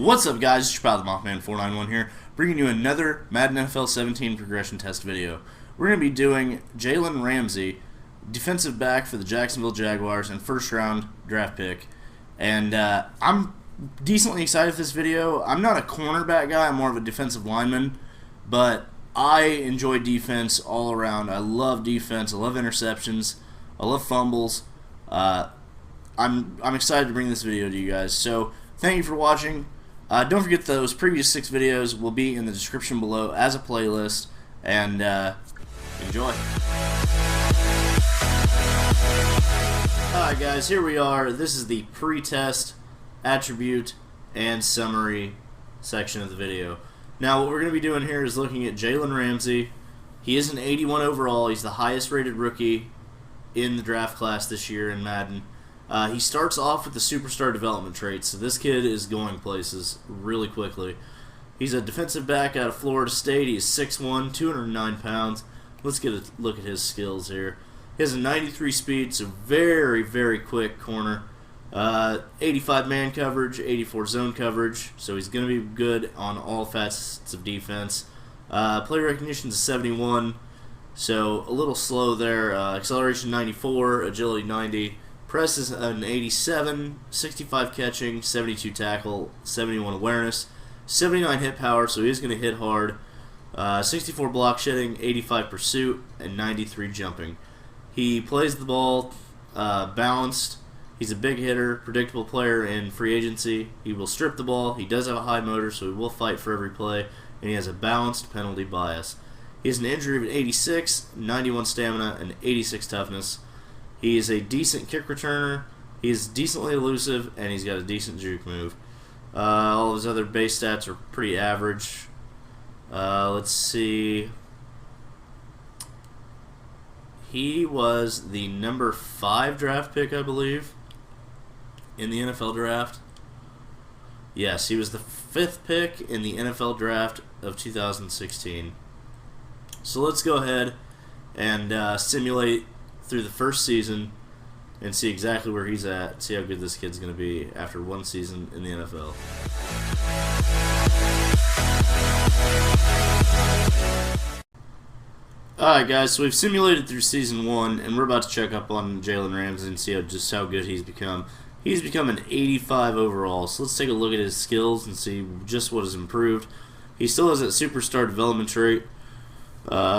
What's up, guys? It's your pal, the Mothman491 here, bringing you another Madden NFL 17 progression test video. We're going to be doing Jalen Ramsey, defensive back for the Jacksonville Jaguars and first round draft pick. And I'm decently excited for this video. I'm not a cornerback guy, I'm more of a defensive lineman, but I enjoy defense all around. I love defense, I love interceptions, I love fumbles. I'm excited to bring this video to you guys. So thank you for watching. Don't forget those previous 6 videos will be in the description below as a playlist, and enjoy. Alright guys, here we are. This is the pre-test, attribute, and summary section of the video. Now what we're going to be doing here is looking at Jalen Ramsey. He is an 81 overall. He's the highest rated rookie in the draft class this year in Madden. He starts off with the superstar development traits, so this kid is going places really quickly. He's a defensive back out of Florida State. He's 6'1", 209 pounds. Let's get a look at his skills here. He has a 93 speed, so very, very quick corner. 85 man coverage, 84 zone coverage, so he's going to be good on all facets of defense. Play recognition is 71, so a little slow there. Acceleration 94, agility 90. Press is an 87, 65 catching, 72 tackle, 71 awareness, 79 hit power, so he's going to hit hard, 64 block shedding, 85 pursuit, and 93 jumping. He plays the ball balanced. He's a big hitter, predictable player in free agency. He will strip the ball. He does have a high motor, so he will fight for every play, and he has a balanced penalty bias. He has an injury of 86, 91 stamina, and 86 toughness. He is a decent kick returner, he is decently elusive, and he's got a decent juke move. All of his other base stats are pretty average. Let's see. He was the number 5 draft pick, I believe, in the NFL draft. Yes, he was the 5th pick in the NFL draft of 2016. So let's go ahead and simulate through the first season and see exactly where he's at, see how good this kid's going to be after 1 season in the NFL. Alright guys, so we've simulated through season 1 and we're about to check up on Jalen Ramsey and see just how good he's become. He's become an 85 overall, so let's take a look at his skills and see just what has improved. He still has that superstar development trait.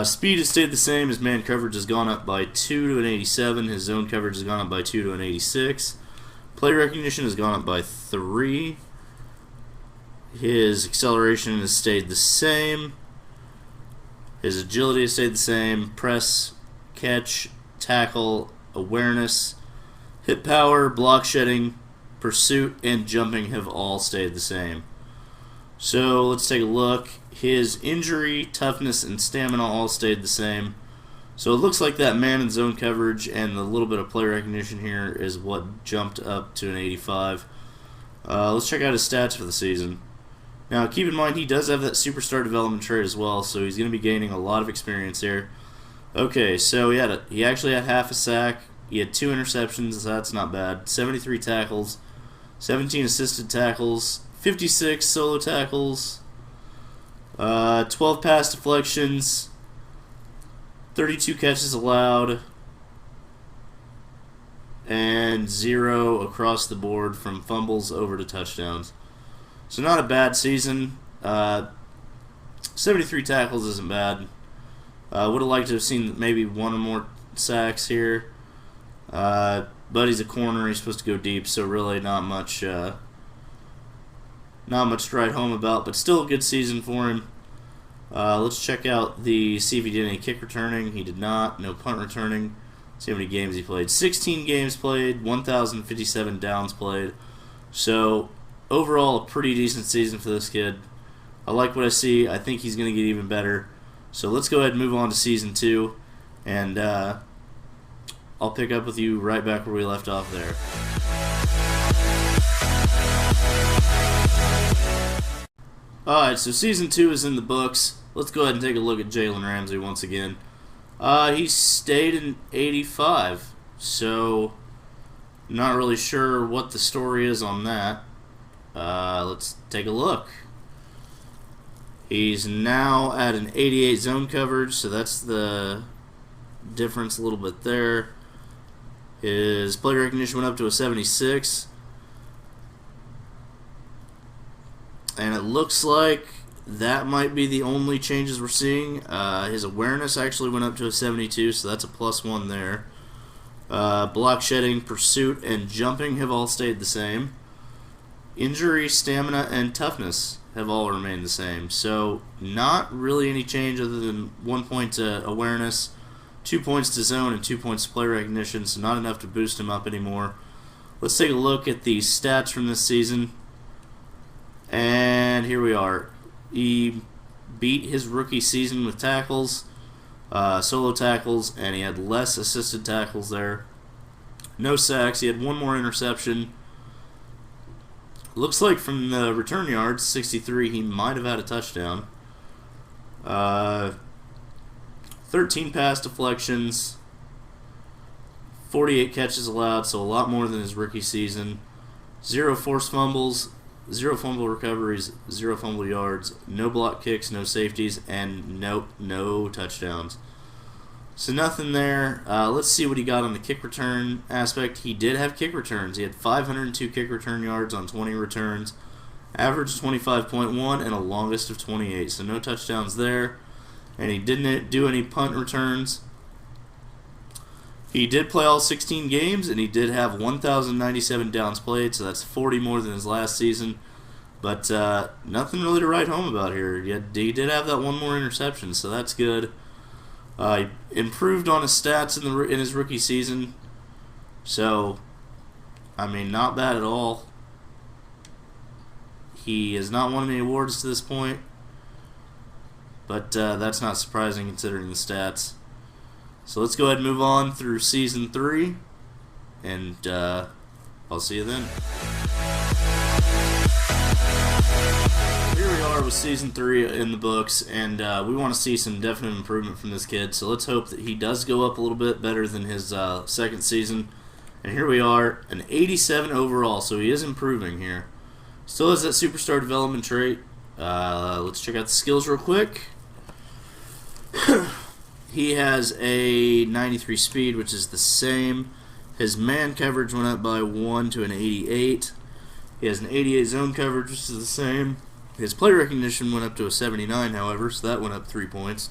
Speed has stayed the same. His man coverage has gone up by 2 to an 87. His zone coverage has gone up by 2 to an 86. Play recognition has gone up by 3. His acceleration has stayed the same. His agility has stayed the same. Press, catch, tackle, awareness, hit power, block shedding, pursuit, and jumping have all stayed the same. So let's take a look. His injury, toughness, and stamina all stayed the same. So it looks like that man and zone coverage and the little bit of play recognition here is what jumped up to an 85. Let's check out his stats for the season. Now keep in mind he does have that superstar development trait as well, so he's going to be gaining a lot of experience here. Okay, so he actually had half a sack. He had 2 interceptions, so that's not bad. 73 tackles, 17 assisted tackles, 56 solo tackles, 12 pass deflections, 32 catches allowed, and 0 across the board from fumbles over to touchdowns. So not a bad season. 73 tackles isn't bad. Would have liked to have seen maybe 1 or more sacks here. But he's a corner, he's supposed to go deep, so really not much to write home about, but still a good season for him. Let's check out see if he did any kick returning. He did not. No punt returning. See how many games he played. 16 games played, 1,057 downs played. So overall, a pretty decent season for this kid. I like what I see. I think he's going to get even better. So let's go ahead and move on to season 2, and I'll pick up with you right back where we left off there. Alright, so season 2 is in the books. Let's go ahead and take a look at Jalen Ramsey once again. He stayed in 85, so not really sure what the story is on that. Let's take a look. He's now at an 88 zone coverage, so that's the difference a little bit there. His play recognition went up to a 76. And it looks like that might be the only changes we're seeing. His awareness actually went up to a 72, so that's a +1 there. Block shedding, pursuit, and jumping have all stayed the same. Injury, stamina, and toughness have all remained the same. So not really any change other than 1 point to awareness, 2 points to zone, and 2 points to play recognition, so not enough to boost him up anymore. Let's take a look at the stats from this season. And here we are. He beat his rookie season with tackles, solo tackles, and he had less assisted tackles there. No sacks. He had 1 more interception. Looks like from the return yards, 63, he might have had a touchdown. 13 pass deflections, 48 catches allowed, so a lot more than his rookie season. 0 forced fumbles, 0 fumble recoveries, 0 fumble yards, no block kicks, no safeties, and no touchdowns. So nothing there. Let's see what he got on the kick return aspect. He did have kick returns. He had 502 kick return yards on 20 returns, average 25.1, and a longest of 28. So no touchdowns there. And he didn't do any punt returns. He did play all 16 games, and he did have 1,097 downs played, so that's 40 more than his last season. But nothing really to write home about here. He did have that 1 more interception, so that's good. He improved on his stats in his rookie season, so I mean, not bad at all. He has not won any awards to this point, but that's not surprising considering the stats. So let's go ahead and move on through Season 3, and I'll see you then. Here we are with Season 3 in the books, and we want to see some definite improvement from this kid, so let's hope that he does go up a little bit better than his second season. And here we are, an 87 overall, so he is improving here. Still has that superstar development trait. Let's check out the skills real quick. He has a 93 speed, which is the same. His man coverage went up by 1 to an 88. He has an 88 zone coverage, which is the same. His play recognition went up to a 79, however, so that went up 3 points.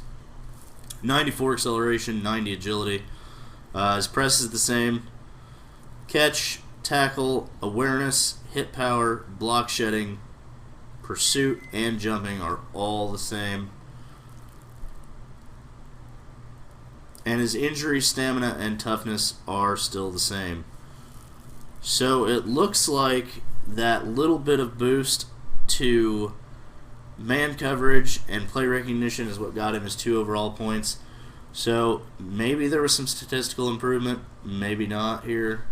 94 acceleration, 90 agility. His press is the same. Catch, tackle, awareness, hit power, block shedding, pursuit, and jumping are all the same. And his injury, stamina, and toughness are still the same. So it looks like that little bit of boost to man coverage and play recognition is what got him his 2 overall points. So maybe there was some statistical improvement, maybe not here.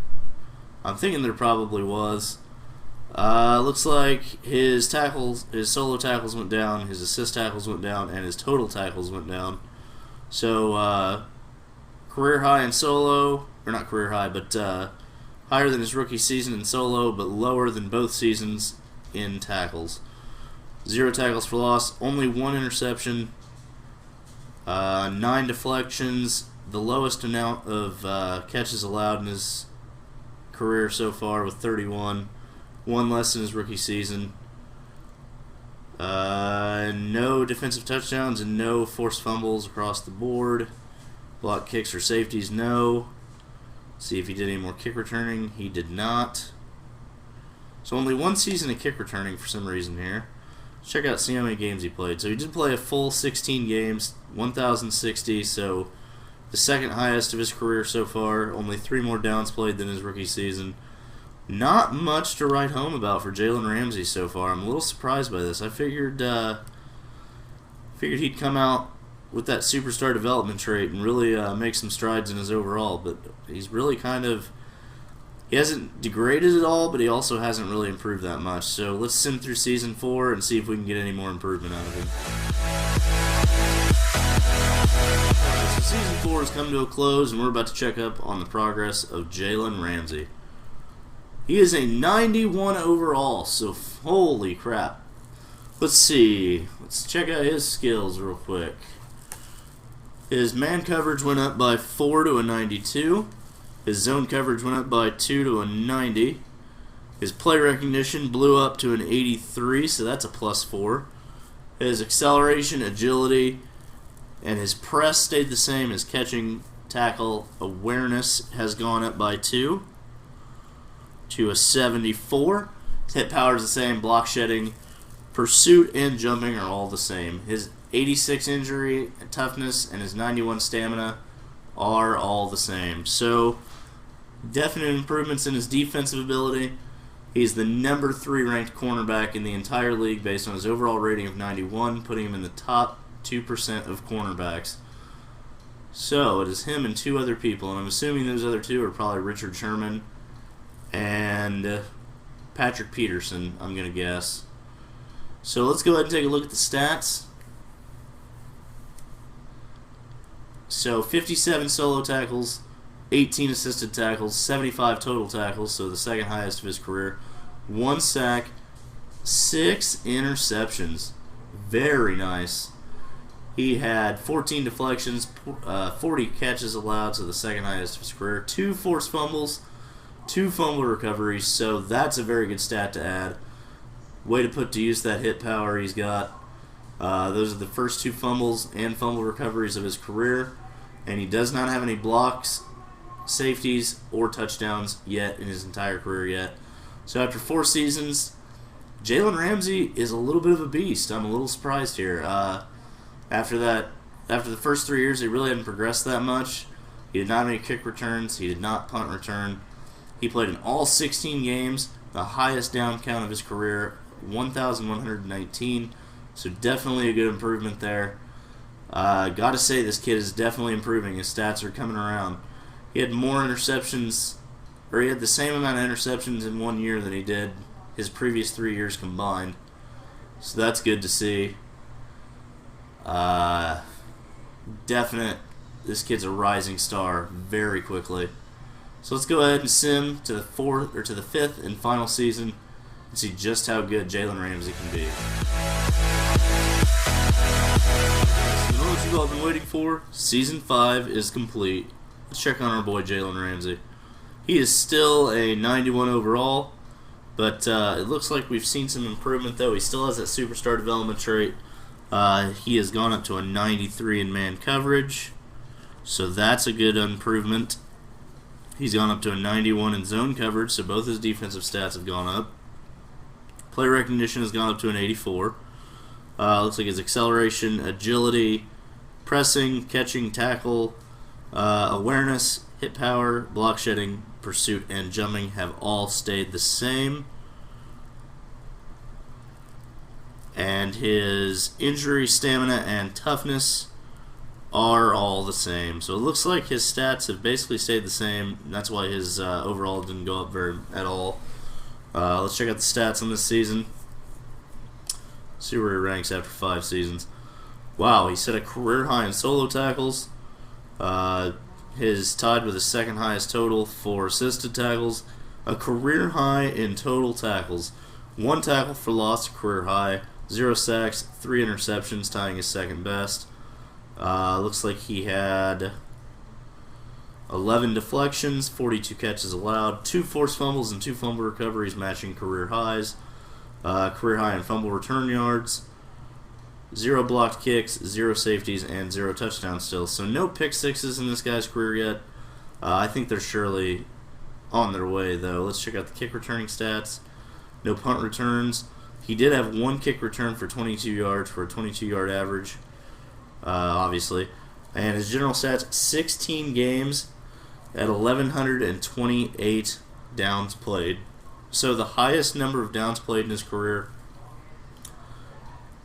I'm thinking there probably was. Looks like his tackles, his solo tackles went down, his assist tackles went down, and his total tackles went down. So career high in solo, or not career high, but higher than his rookie season in solo, but lower than both seasons in tackles. 0 tackles for loss, only 1 interception, 9 deflections, the lowest amount of catches allowed in his career so far with 31, 1 less than his rookie season. No defensive touchdowns and no forced fumbles across the board. Block kicks or safeties, no. See if he did any more kick returning. He did not. So only 1 season of kick returning for some reason here. Let's check out, see how many games he played. So he did play a full 16 games, 1,060, so the second highest of his career so far. Only 3 more downs played than his rookie season. Not much to write home about for Jalen Ramsey so far. I'm a little surprised by this. I figured he'd come out with that superstar development trait and really make some strides in his overall, but he's really he hasn't degraded at all, but he also hasn't really improved that much. So let's sim through Season 4 and see if we can get any more improvement out of him. Alright, so Season 4 has come to a close, and we're about to check up on the progress of Jalen Ramsey. He is a 91 overall, so holy crap. Let's see. Let's check out his skills real quick. His man coverage went up by 4 to a 92. His zone coverage went up by 2 to a 90. His play recognition blew up to an 83, so that's a +4. His acceleration, agility, and his press stayed the same. His catching, tackle, awareness has gone up by 2 to a 74. His hit power is the same. Block shedding, pursuit, and jumping are all the same. His 86 injury, toughness, and his 91 stamina are all the same. So, definite improvements in his defensive ability. He's the number 3 ranked cornerback in the entire league based on his overall rating of 91, putting him in the top 2% of cornerbacks. So, it is him and 2 other people, and I'm assuming those other 2 are probably Richard Sherman and Patrick Peterson, I'm going to guess. So, let's go ahead and take a look at the stats. So 57 solo tackles, 18 assisted tackles, 75 total tackles, so the second highest of his career. 1 sack, 6 interceptions. Very nice. He had 14 deflections, 40 catches allowed, so the second highest of his career. 2 forced fumbles, 2 fumble recoveries, so that's a very good stat to add. Way to put to use that hit power he's got. Those are the first 2 fumbles and fumble recoveries of his career, and he does not have any blocks, safeties, or touchdowns yet in his entire career yet. So after 4 seasons, Jalen Ramsey is a little bit of a beast. I'm a little surprised here. After the first 3 years, he really hadn't progressed that much. He did not have any kick returns. He did not punt return. He played in all 16 games, the highest down count of his career, 1,119. So definitely a good improvement there. Got to say, this kid is definitely improving. His stats are coming around. He had more interceptions, or he had the same amount of interceptions in 1 year than he did his previous 3 years combined. So that's good to see. Definite. This kid's a rising star very quickly. So let's go ahead and sim to the 5th and final season and see just how good Jalen Ramsey can be. So you know what you've all been waiting for? Season 5 is complete. Let's check on our boy Jalen Ramsey. He is still a 91 overall, but it looks like we've seen some improvement though. He still has that superstar development trait. He has gone up to a 93 in man coverage, so that's a good improvement. He's gone up to a 91 in zone coverage, so both his defensive stats have gone up. Play recognition has gone up to an 84. Looks like his acceleration, agility, pressing, catching, tackle, awareness, hit power, block shedding, pursuit, and jumping have all stayed the same. And his injury, stamina, and toughness are all the same. So it looks like his stats have basically stayed the same. That's why his overall didn't go up at all. Let's check out the stats on this season. See where he ranks after 5 seasons. Wow, he set a career high in solo tackles. His tied with his second highest total for assisted tackles. A career high in total tackles. 1 tackle for loss, career high. 0 sacks, 3 interceptions, tying his second best. Looks like he had 11 deflections, 42 catches allowed, 2 forced fumbles, and 2 fumble recoveries, matching career highs. Career high in fumble return yards, 0 blocked kicks, 0 safeties, and 0 touchdowns still. So no pick sixes in this guy's career yet. I think they're surely on their way, though. Let's check out the kick returning stats. No punt returns. He did have 1 kick return for 22 yards for a 22-yard average, obviously. And his general stats, 16 games at 1,128 downs played. So the highest number of downs played in his career.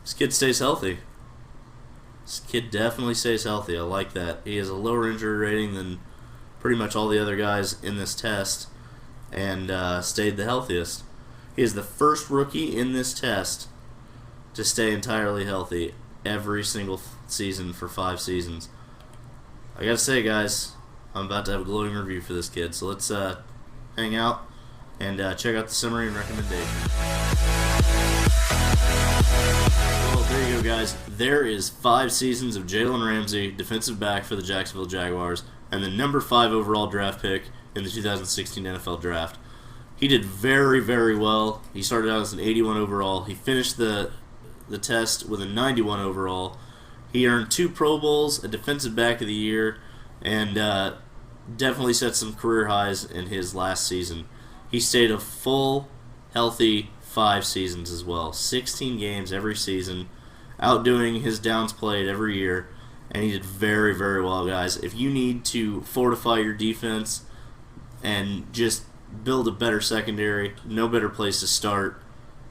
This kid stays healthy. This kid definitely stays healthy. I like that. He has a lower injury rating than pretty much all the other guys in this test, and stayed the healthiest. He is the first rookie in this test to stay entirely healthy every single season for 5 seasons. I gotta say, guys, I'm about to have a glowing review for this kid. So let's hang out and check out the summary and recommendation. Well, there you go, guys. There is 5 seasons of Jalen Ramsey, defensive back for the Jacksonville Jaguars, and the number 5 overall draft pick in the 2016 NFL Draft. He did very, very well. He started out as an 81 overall. He finished the test with a 91 overall. He earned 2 Pro Bowls, a Defensive Back of the Year, and definitely set some career highs in his last season. He stayed a full, healthy 5 seasons as well. 16 games every season, outdoing his downs played every year, and he did very, very well, guys. If you need to fortify your defense and just build a better secondary, no better place to start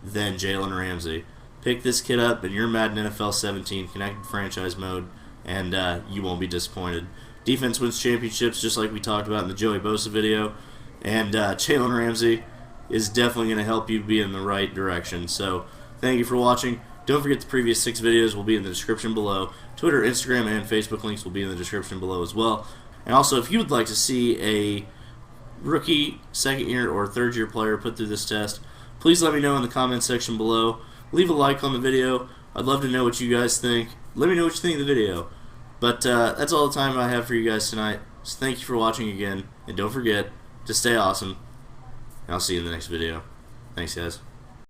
than Jalen Ramsey. Pick this kid up in your Madden NFL 17 connected franchise mode, and you won't be disappointed. Defense wins championships, just like we talked about in the Joey Bosa video, and Jalen Ramsey is definitely going to help you be in the right direction. So thank you for watching. Don't forget the previous 6 videos will be in the description below. Twitter, Instagram, and Facebook links will be in the description below as well. And also, if you would like to see a rookie, second-year, or third-year player put through this test, please let me know in the comments section below. Leave a like on the video. I'd love to know what you guys think. Let me know what you think of the video. But that's all the time I have for you guys tonight. So thank you for watching again. And don't forget to stay awesome. And I'll see you in the next video. Thanks, guys.